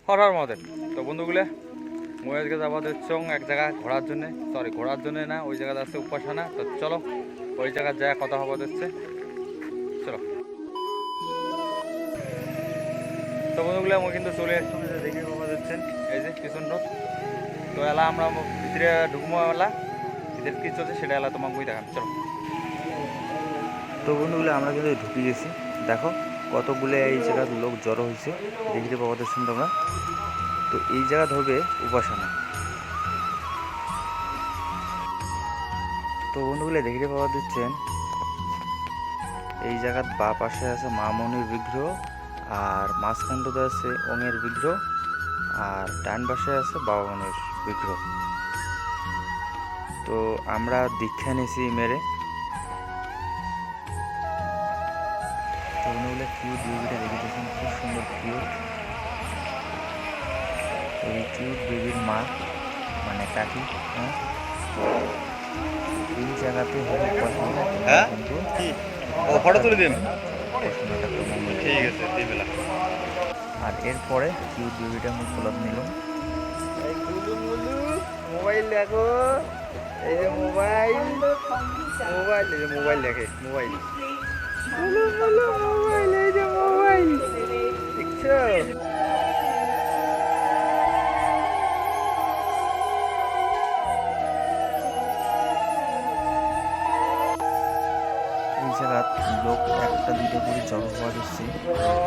হঠাৎ মতে তো বন্ধুগুলো মই আজকে যাবো চং এক জায়গা ঘোরার জন্য না, ওই জায়গাতে আছে উপাসনা। তো চলো ওই জায়গায় যা কথা হবো দিচ্ছে, চলো। তো বন্ধুগুলো আমি কিন্তু চলে আসছি, দেখে পাওয়া যাচ্ছেন এই যে পিছন রোড। তো এলা আমরা ভিতরে ঢুকবো, এলা ভিতরে কি চলছে সেটা এলা তোমাকে বই দেখান, চলো। তো বন্ধুগুলো আমরা কিন্তু ঢুকে গেছি, দেখো কতগুলো এই জায়গার লোক জড়ো হয়েছে, দেখতে পাওয়া যাচ্ছেন তোমরা। তো এই জায়গা ধরবে উপাসনা। তো বন্ধুগুলো দেখতে পাওয়া যাচ্ছেন এই জায়গার বা পাশে আছে মা মনির বিগ্রহ, আর মাঝখানটাতে আছে ওঙের বিগ্রহ, আর ডান পাশে আছে বাবা মনির বিগ্রহ। তো আমরা দীক্ষা নিয়েছি মেরে। তো বন্ধুগুলো কিউট বেবিটা দেখেছেন, খুব সুন্দর কিউট। তো এই কিউট বেবির মা মানে কাকি, হ্যাঁ এই জায়গাতে হলো কিন্তু ফটো তুলে দিন, ঠিক আছে দিবেলা। আর এরপরে কিউট বেবিটা আমি ফলোআপ নিলাম। মোবাইল দেখো, এই যে মোবাইল মোবাইল এই যে মোবাইল দেখে, মোবাইল মোবাইল এই যে মোবাইল দেখছো। এই জায়গার লোক একটা দুটো করে জড়ো হওয়া দিচ্ছি,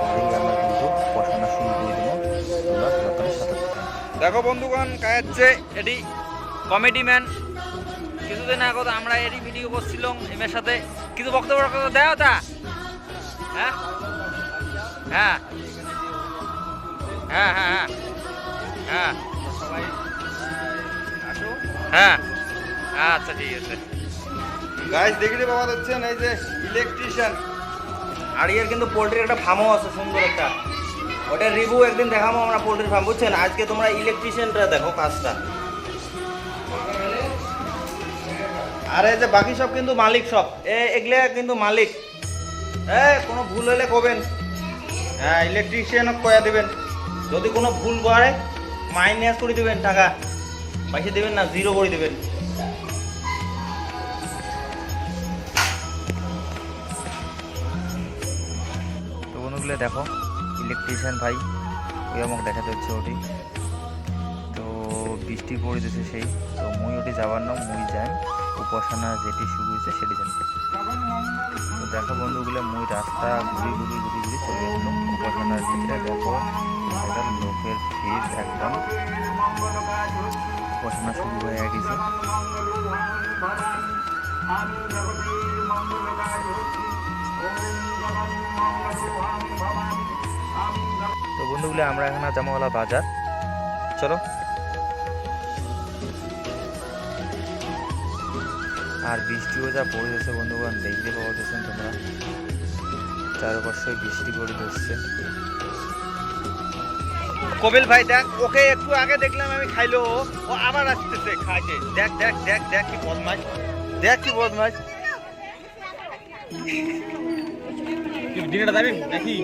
পরেই আমরা কিন্তু পড়াশোনা শুরু করে দেবো। তোমরা ব্লগের সাথে দেখো বন্ধুগণ, কায়াচ্ছে এটি কমেডি ম্যান। কিছুদিন আগে আমরা এরই ভিডিও করছিলাম এমের সাথে, কিছু বক্তব্য দেয় তা হ্যাঁ হ্যাঁ হ্যাঁ হ্যাঁ হ্যাঁ সবাই আসো, হ্যাঁ আচ্ছা ঠিক আছে। গাইস দেখতে পাওয়া যাচ্ছেন এই যে ইলেকট্রিশিয়ান, আর এর কিন্তু পোল্ট্রির একটা ফার্মও আছে সুন্দর একটা, ওটার রিভিউ একদিন দেখাবো আমরা পোল্ট্রির ফার্ম, বুঝছেন। আজকে তোমরা ইলেকট্রিশিয়ানটা দেখো কাজটা, আর এই যে বাকি সব কিন্তু মালিক, সব এগুলা কিন্তু মালিক। কোনো ভুল হলে কবেন, হ্যাঁ ইলেকট্রিশিয়ানও কয়া দেবেন, যদি কোনো ভুল করে মাইনাস করে দেবেন, টাকা পয়সা দেবেন না, জিরো করে দেবেন। তো বন্ধুগুলো দেখো ইলেকট্রিশিয়ান ভাই ওই আমাকে দেখাতে হচ্ছে ওটি। তো বৃষ্টি পড়ে দিয়েছে সেই, তো মুই ওটি যাবার না, মুই যাই উপাসনা যেটি শুরু হয়েছে সেটি জানতে। তো দেখো বন্ধুগুলো মুই রাস্তা ঘুরি চলে আসলাম উপাসনার ভিতরে। দেখো সেটা লোকের ভিড় একদম, উপাসনা শুরু হয়ে গেছে। তো বন্ধুগুলো আমরা এখন জামাওয়ালা বাজার, চলো। আর বৃষ্টিও যা পড়ে যাচ্ছে বন্ধুগণ, দেখতে পাওয়া যাচ্ছেন তোমরা, চারপাশে বৃষ্টি পড়ে যাচ্ছে। কবিল ভাই দেখ, ওকে একটু আগে দেখলাম আমি খাইলো, ও আবার আসতেছে খাইতে, দেখ দেখ দেখ দেখ কি বদমাশ, দেখ কি বদমাশ। দিনটা যাবি নাকি?